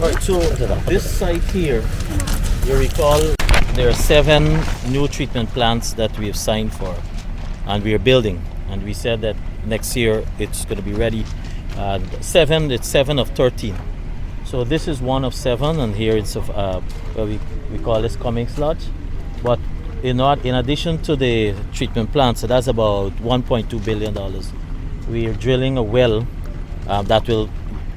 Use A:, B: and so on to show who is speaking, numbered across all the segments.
A: Right, so this site here, you recall there are 7 new treatment plants that we have signed for and we are building. And we said that next year it's going to be ready. It's 7 of 13. So this is one of 7, and here it's of we call this Cummings Lodge. But in addition to the treatment plant, so that's about $1.2 billion. We are drilling a well that will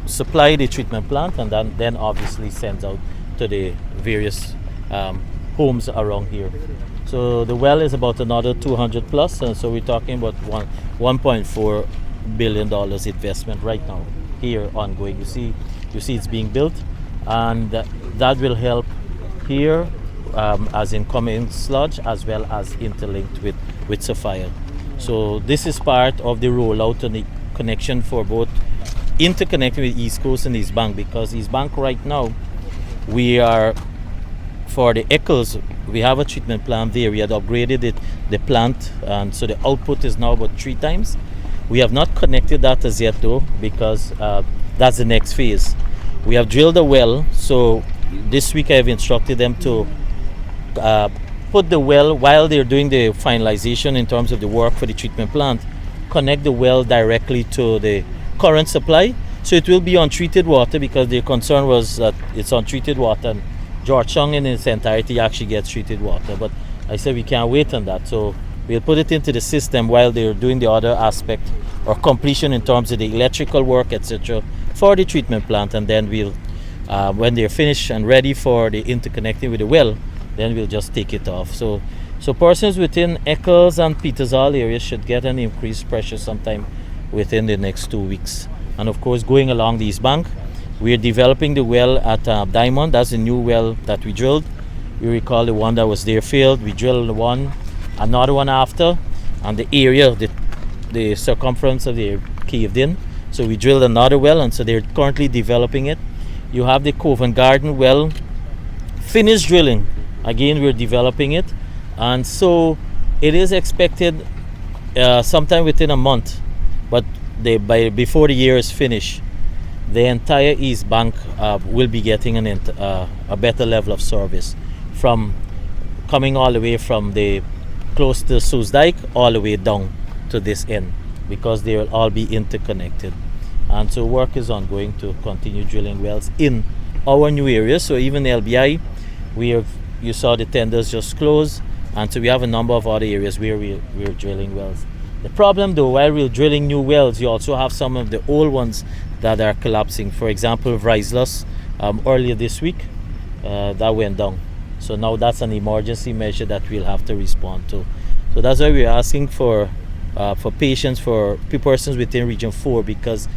A: supply the treatment plant, and then obviously sends out to the various homes around here. So the well is about another 200 plus, and so we're talking about $1.4 billion investment right now here ongoing. You see it's being built, and that will help here as in Cummings Lodge, as well as interlinked with Sophia. So this is part of the rollout and the connection for both interconnecting with East Coast and East Bank, because East Bank right now, we are, for the Eccles, we have a treatment plant there. We had upgraded the plant, and so the output is now about 3 times. We have not connected that as yet though, because that's the next phase. We have drilled a well, so this week I have instructed them to put the well, while they're doing the finalization in terms of the work for the treatment plant, connect the well directly to the current supply. So it will be untreated water, because the concern was that it's untreated water and Georgetown in its entirety actually gets treated water. But I said we can't wait on that. So we'll put it into the system while they're doing the other aspect or completion in terms of the electrical work, etc., for the treatment plant. And then we'll, when they're finished and ready for the interconnecting with the well, then we'll just take it off. So persons within Eccles and Petersall areas should get an increased pressure sometime within the next 2 weeks. And of course, going along the East Bank, we're developing the well at Diamond. That's a new well that we drilled. You recall the one that was there failed. We drilled one, another one after, and the area, the circumference of the caved in. So we drilled another well, and so they're currently developing it. You have the Covent Garden well, finished drilling. Again, we're developing it, and so it is expected sometime within a month, but before the year is finished, the entire East Bank will be getting a better level of service, from coming all the way from the close to Soesdijk all the way down to this end, because they will all be interconnected. And so work is ongoing to continue drilling wells in our new areas. So even LBI, you saw the tenders just closed, and so we have a number of other areas where we're drilling wells. The problem though, while we're drilling new wells, you also have some of the old ones that are collapsing. For example, Vrieslas, earlier this week, that went down. So now that's an emergency measure that we'll have to respond to. So that's why we're asking for patience for persons within Region 4, because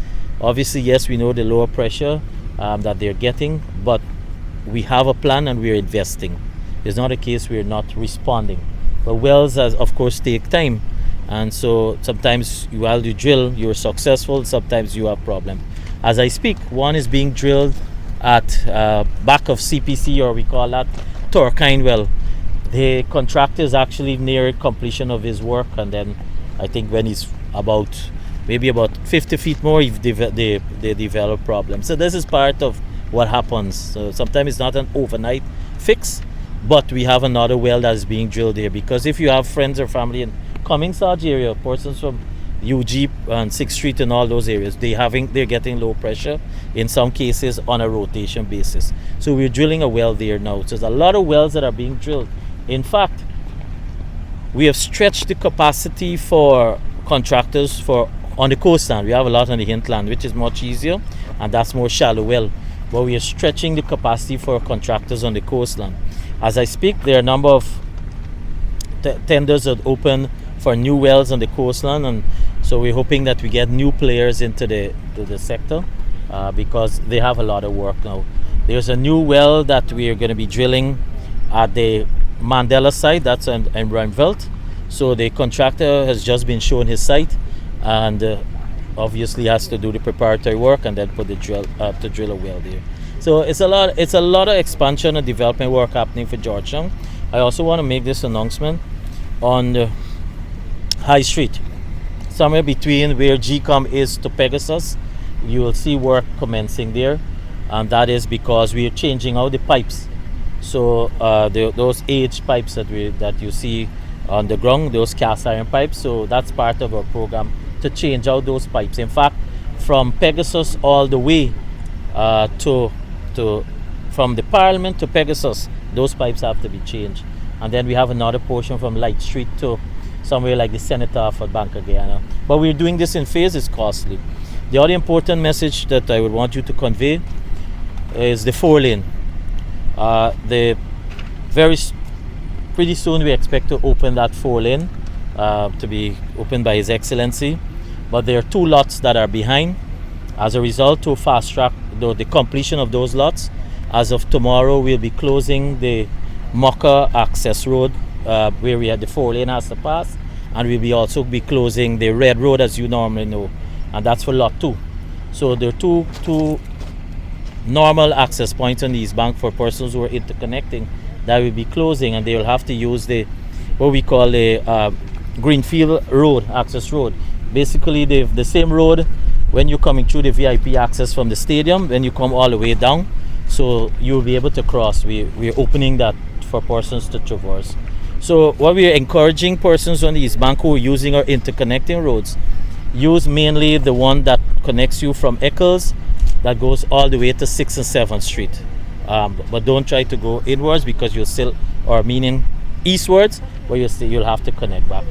A: obviously, yes, we know the lower pressure that they're getting, but we have a plan and we're investing. It's not a case we're not responding. But wells, of course, take time. And so sometimes while you drill, you're successful, sometimes you have problems. As I speak, one is being drilled at back of CPC, or we call that Turkine well. The contractor is actually near completion of his work, and then I think when he's maybe about 50 feet more, they develop problems. So this is part of what happens. So sometimes it's not an overnight fix, but we have another well that is being drilled there, because if you have friends or family in Cummings Lodge area, persons from UG and 6th Street and all those areas, they're getting low pressure, in some cases on a rotation basis. So we're drilling a well there now. So there's a lot of wells that are being drilled. In fact, we have stretched the capacity for contractors on the coastline. We have a lot on the hinterland, which is much easier, and that's more shallow well. But we are stretching the capacity for contractors on the coastline. As I speak, there are a number of tenders that open for new wells on the coastline, and so we're hoping that we get new players into the sector, because they have a lot of work now. There's a new well that we are going to be drilling at the Mandela site, that's in Ruimveldt. So the contractor has just been shown his site, and obviously has to do the preparatory work and then put the drill a well there. So it's a lot of expansion and development work happening for Georgetown. I also want to make this announcement on the High Street, somewhere between where GCOM is to Pegasus. You will see work commencing there. and that is because we are changing out the pipes. So those aged pipes that you see on the ground, those cast iron pipes. So that's part of our program to change out those pipes. In fact, from Pegasus all the way to from the Parliament to Pegasus, those pipes have to be changed. And then we have another portion from Light Street to somewhere like the Senator for Bank of Guyana. But we're doing this in phases. Costly. The other important message that I would want you to convey is the 4-lane. Pretty soon we expect to open that 4-lane to be opened by His Excellency. But there are 2 lots that are behind. As a result, to fast track the completion of those lots, as of tomorrow we'll be closing the Mocha access road where we had the 4-lane has to pass, and we'll be also be closing the Red Road as you normally know, and that's for lot 2. So there are two normal access points on the East Bank for persons who are interconnecting that will be closing, and they will have to use what we call the Greenfield Road access road. Basically the same road when you're coming through the VIP access from the stadium, when you come all the way down, so you'll be able to cross. We're opening that for persons to traverse. So what we are encouraging persons on the East Bank who are using our interconnecting roads, use mainly the one that connects you from Eccles that goes all the way to 6th and 7th Street. But don't try to go inwards because you'll still, or meaning eastwards, where you'll have to connect back.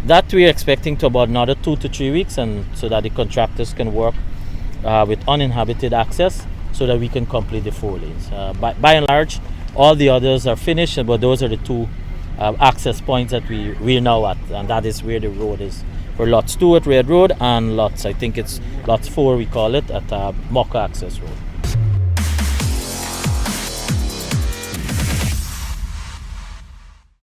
A: That we're expecting to about another 2 to 3 weeks, and so that the contractors can work with uninhabited access so that we can complete the 4 lanes. By and large, all the others are finished, but those are the 2 access points that we're now at, and that is where the road is for lots 2 at Red Road and I think it's lots 4 we call it at Mocha access road.